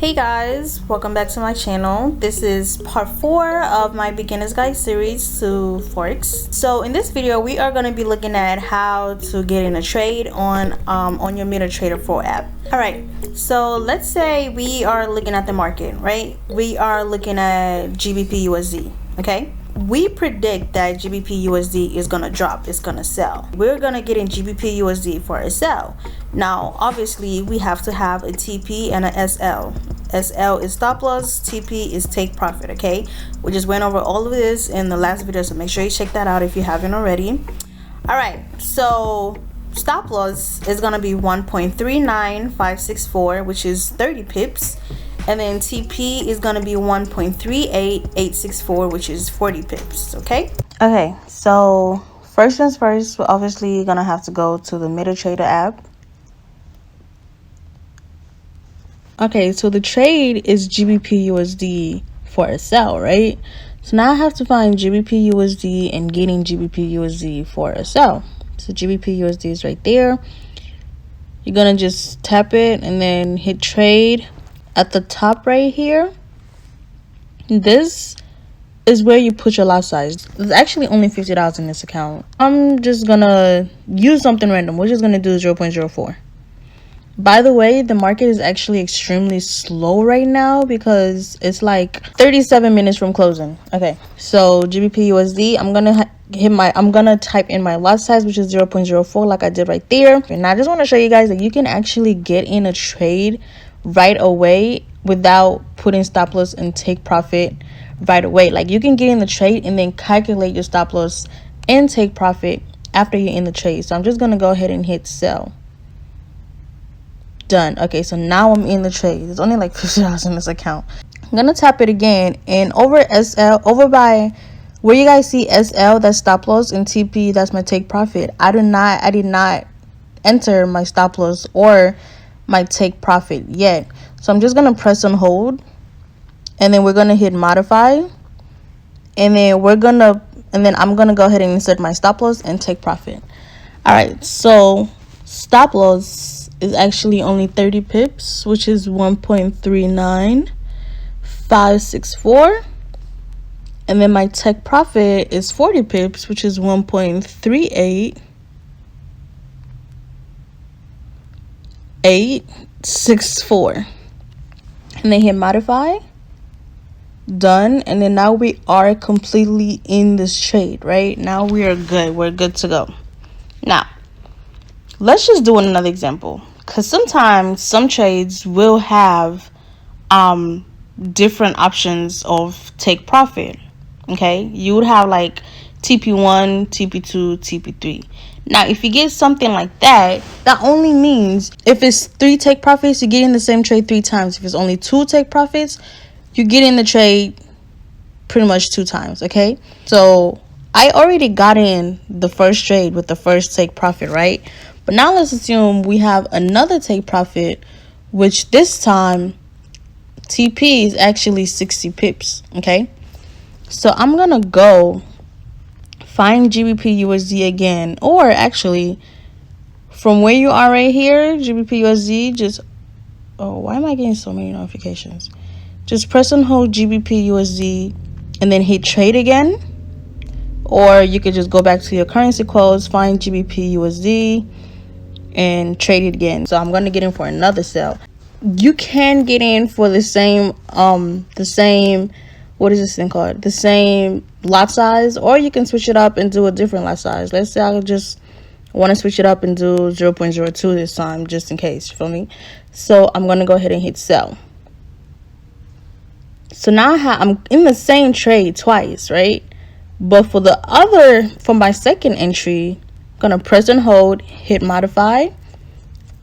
Hey guys, welcome back to my channel. This is part 4 of my beginner's guide series to Forex. So in this video we are going to be looking at how to get in a trade on your MetaTrader 4 app. Alright, so let's say we are looking at the market, right? We are looking at GBP USD, okay? We predict that GBP USD is gonna drop, it's gonna sell. We're gonna get in GBP USD for a sell. Now obviously we have to have a TP and a SL. SL is stop loss, TP is take profit. Okay, we just went over all of this in the last video, so make sure you check that out if you haven't already. All right, so stop loss is gonna be 1.39564, which is 30 pips. And then TP is going to be 1.38864, which is 40 pips. Okay, so first things first, we're obviously going to have to go to the MetaTrader app. Okay, so the trade is GBP USD for a sell, right? So now I have to find GBP USD and getting GBP USD for a sell. So GBP USD is right there. You're going to just tap it and then hit trade. At the top right here, this is where you put your lot size. There's actually only $50 in this account. I'm just gonna use something random. We're just gonna do 0.04. By the way, the market is actually extremely slow right now because it's like 37 minutes from closing. Okay, so GBP USD, I'm gonna type in my lot size, which is 0.04, like I did right there. And I just want to show you guys that you can actually get in a trade right away without putting stop loss and take profit right away. Like, you can get in the trade and then calculate your stop loss and take profit after you're in the trade. So I'm just gonna go ahead and hit sell. Done. Okay, so now I'm in the trade. There's only like $50 in this account. I'm gonna tap it again, and over by where you guys see SL, that's stop loss, and TP, that's my take profit. I did not enter my stop loss or my take profit yet, so I'm just gonna press on hold, and then we're gonna hit modify, and then I'm gonna go ahead and insert my stop loss and take profit. All right, so stop loss is actually only 30 pips, which is 1.39564, and then my take profit is 40 pips, which is 1.38864, and then hit modify. Done. And then now we are completely in this trade. Right now we are good, we're good to go. Now let's just do another example, because sometimes some trades will have different options of take profit. Okay, you would have like TP1, TP2, TP3. Now, if you get something like that, that only means if it's 3 take profits, you get in the same trade 3 times. If it's only 2 take profits, you get in the trade pretty much 2 times. Okay, so I already got in the first trade with the first take profit, right? But now let's assume we have another take profit, which this time TP is actually 60 pips. Okay, so I'm gonna go find GBP USD again, or actually from where you are right here, GBP USD, just, oh, why am I getting so many notifications? Just press and hold GBP USD and then hit trade again, or you could just go back to your currency quotes, find GBP USD and trade it again. So I'm going to get in for another sell. You can get in for the same what is this thing called, the same lot size, or you can switch it up and do a different lot size. Let's say I just want to switch it up and do 0.02 this time, just in case, you feel me? So I'm going to go ahead and hit sell. So now I'm in the same trade twice, right? But for my second entry, I'm going to press and hold, hit modify,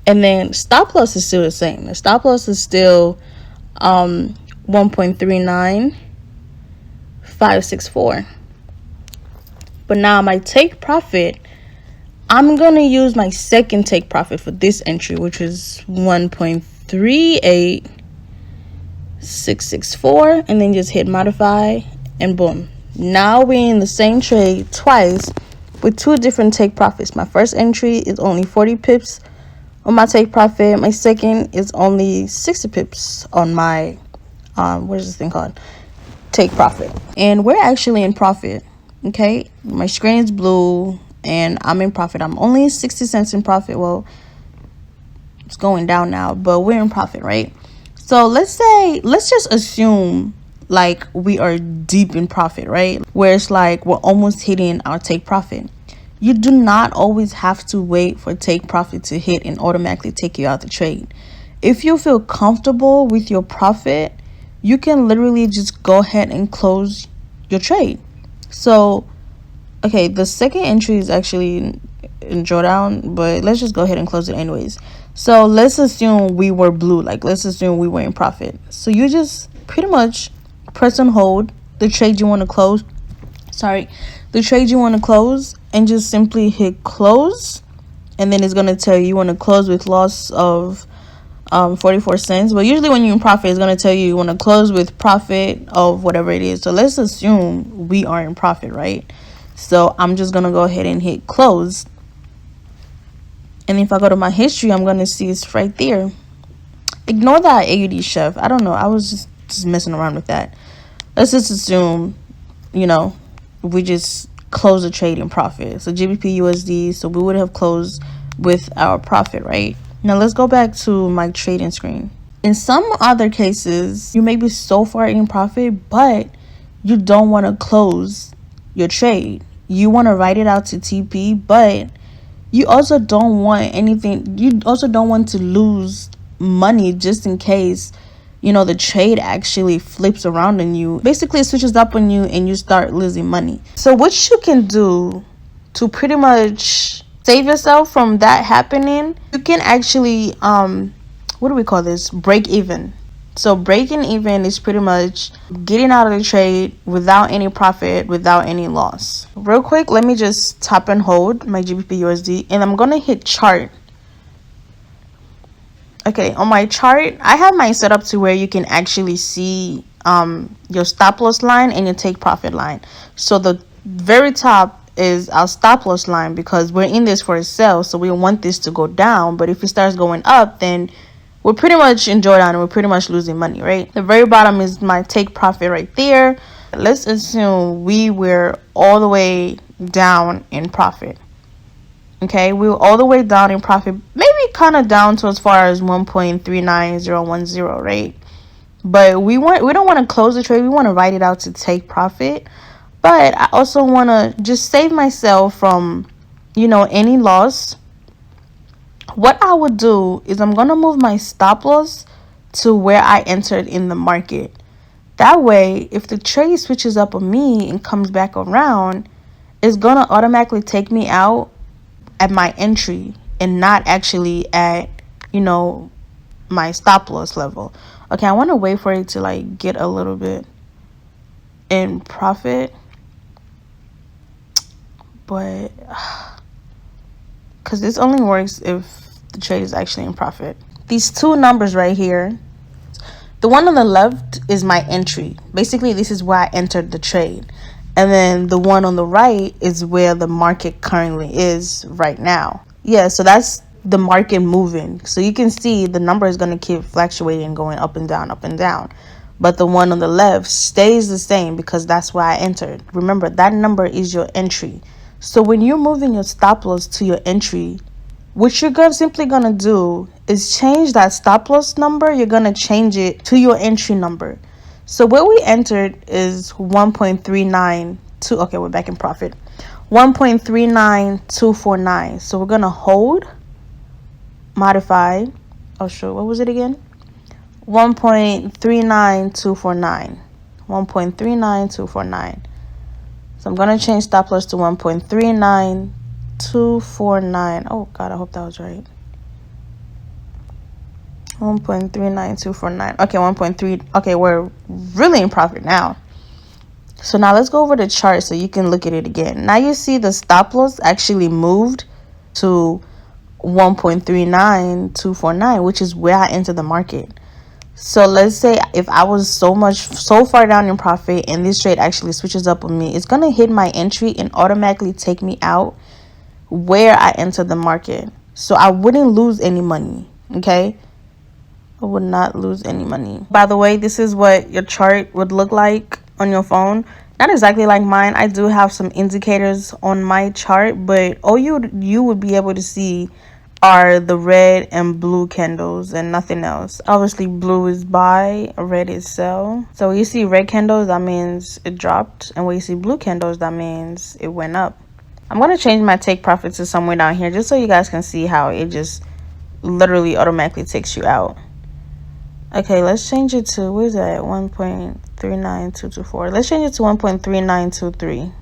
and then stop loss is still the same. The stop loss is still 1.39564. But now my take profit, I'm going to use my second take profit for this entry, which is 1.38664, and then just hit modify, and boom. Now we're in the same trade twice with 2 different take profits. My first entry is only 40 pips on my take profit. My second is only 60 pips on my what is this thing called, take profit, and we're actually in profit. Okay, my screen is blue and I'm in profit. I'm only 60 cents in profit. Well, it's going down now, but we're in profit, right? So let's just assume like we are deep in profit, right? Where it's like we're almost hitting our take profit. You do not always have to wait for take profit to hit and automatically take you out the trade. If you feel comfortable with your profit, you can literally just go ahead and close your trade. So, okay, the second entry is actually in drawdown, but let's just go ahead and close it anyways. So let's assume we were blue, like let's assume we were in profit. So you just pretty much press and hold the trade you want to close. The trade you want to close, and just simply hit close, and then it's going to tell you want to close with loss of 44 cents. But usually when you're in profit, it's going to tell you want to close with profit of whatever it is. So let's assume we are in profit, right? So I'm just going to go ahead and hit close, and if I go to my history, I'm going to see it's right there. Ignore that AUD chef. I don't know, I was just messing around with that. Let's just assume, you know, we just close the trade in profit. So GBP USD, so we would have closed with our profit, right? Now let's go back to my trading screen. In some other cases, you may be so far in profit, but you don't want to close your trade. You want to write it out to TP, but you also don't want anything. You also don't want to lose money just in case, you know, the trade actually flips around on you. Basically, it switches up on you and you start losing money. So what you can do to pretty much save yourself from that happening, you can actually what do we call this, break even. So breaking even is pretty much getting out of the trade without any profit, without any loss. Real quick, let me just tap and hold my GBP USD, and I'm gonna hit chart. Okay, on my chart, I have mine set up to where you can actually see your stop loss line and your take profit line. So the very top is our stop loss line, because we're in this for a sell, so we want this to go down. But if it starts going up, then we're pretty much in drawdown and we're pretty much losing money, right? The very bottom is my take profit right there. Let's assume we were all the way down in profit. Okay, we were all the way down in profit, maybe kind of down to as far as 1.39010, right? But we don't want to close the trade. We want to write it out to take profit. But I also want to just save myself from, you know, any loss. What I would do is I'm going to move my stop loss to where I entered in the market. That way, if the trade switches up on me and comes back around, it's going to automatically take me out at my entry and not actually at, you know, my stop loss level. Okay, I want to wait for it to like get a little bit in profit, but because this only works if the trade is actually in profit. These two numbers right here, the one on the left is my entry. Basically, this is where I entered the trade. And then the one on the right is where the market currently is right now. Yeah, so that's the market moving. So you can see the number is going to keep fluctuating, going up and down, up and down. But the one on the left stays the same because that's where I entered. Remember, that number is your entry. So when you're moving your stop loss to your entry, what you're simply going to do is change that stop loss number. You're going to change it to your entry number. So where we entered is 1.392. Okay, we're back in profit. 1.39249. So we're going to hold, modify. Oh, sure. What was it again? 1.39249. 1.39249. So I'm going to change stop loss to 1.39249. Oh, God, I hope that was right. 1.39249. Okay, 1.3. Okay, we're really in profit now. So now let's go over the chart so you can look at it again. Now you see the stop loss actually moved to 1.39249, which is where I entered the market. So let's say if I was so far down in profit and this trade actually switches up on me, it's going to hit my entry and automatically take me out where I entered the market. So I wouldn't lose any money, okay? I would not lose any money. By the way, this is what your chart would look like on your phone. Not exactly like mine. I do have some indicators on my chart, but all you would be able to see are the red and blue candles and nothing else. Obviously, blue is buy, red is sell. So when you see red candles, that means it dropped, and when you see blue candles, that means it went up. I'm gonna change my take profit to somewhere down here just so you guys can see how it just literally automatically takes you out. Okay, let's change it to, what is that, 1.39224. Let's change it to 1.3923.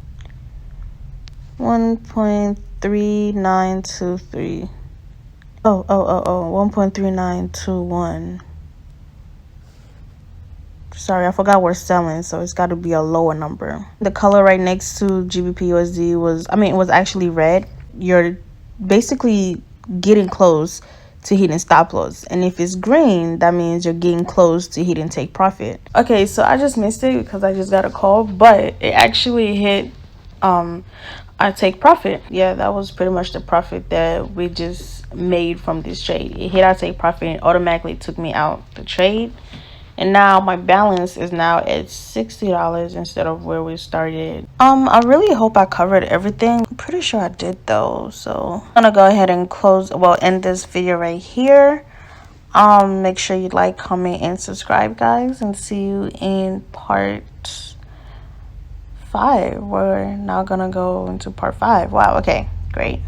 1.3923. Oh, 1.3921. Sorry, I forgot we're selling, so it's got to be a lower number. The color right next to GBP was actually red. You're basically getting close to hitting stop loss, and if it's green, that means you're getting close to hitting take profit. Okay, so I just missed it because I just got a call, but it actually hit I take profit. Yeah, that was pretty much the profit that we just made from this trade. It hit our take profit and automatically took me out the trade. And now my balance is now at $60 instead of where we started. I really hope I covered everything. I'm pretty sure I did though. So I'm gonna go ahead and end this video right here. Make sure you like, comment, and subscribe, guys, and see you in part 5. We're now gonna go into part 5. Wow, okay, great.